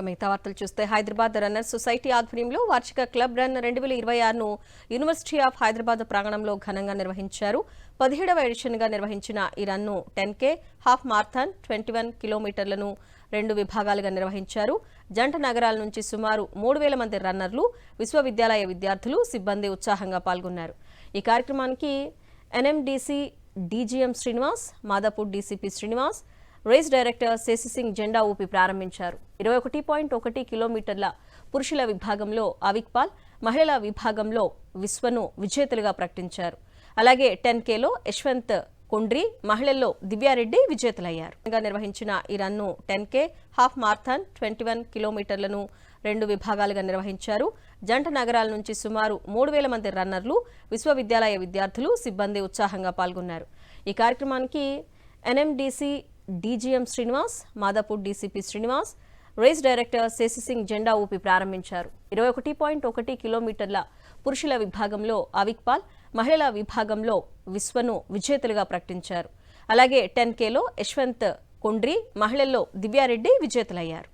మిగతా వార్తలు చూస్తే హైదరాబాద్ రన్నర్ సొసైటీ ఆధ్వర్యంలో వార్షిక క్లబ్ రన్ 2026ను యూనివర్సిటీ ఆఫ్ హైదరాబాద్ ప్రాంగణంలో ఘనంగా నిర్వహించారు. 17వ ఎడిషన్గా నిర్వహించిన ఈ రన్ను 10K, హాఫ్ మారథాన్ 21 కిలోమీటర్లను 2 విభాగాలుగా నిర్వహించారు. జంట నగరాల నుంచి సుమారు 3000 మంది రన్నర్లు, విశ్వవిద్యాలయ విద్యార్థులు, సిబ్బంది ఉత్సాహంగా పాల్గొన్నారు. ఈ కార్యక్రమానికి NMDC DGM Srinivas, Madhapur DCP Srinivas, race director Shashi Singh జెండా ఊపి ప్రారంభించారు. 21.1 కిలోమీటర్ల పురుషుల విభాగంలో అవిక్పాల్, మహిళల విభాగంలో విశ్వను విజేతలుగా ప్రకటించారు. అలాగే 10Kలో యశ్వంత్ కొండ్రి, మహిళల్లో దివ్యారెడ్డి విజేతలయ్యారు. నిర్వహించిన ఈ రన్ను 10K, హాఫ్ మారథాన్ 21 కిలోమీటర్లను 2 విభాగాలుగా నిర్వహించారు. జంట నగరాల నుంచి సుమారు 3000 మంది రన్నర్లు, విశ్వవిద్యాలయ విద్యార్థులు, సిబ్బంది ఉత్సాహంగా పాల్గొన్నారు. ఈ కార్యక్రమానికి NMDC DGM Srinivas, Madhapur DCP Srinivas, race director Shashi Singh జెండా ఊపి ప్రారంభించారు. 21.1 కిలోమీటర్ల పురుషుల విభాగంలో అవిక్పాల్, మహిళల విభాగంలో విశ్వను విజేతలుగా ప్రకటించారు. అలాగే 10Kలో యశ్వంత్ కొండ్రి, మహిళల్లో దివ్యారెడ్డి విజేతలయ్యారు.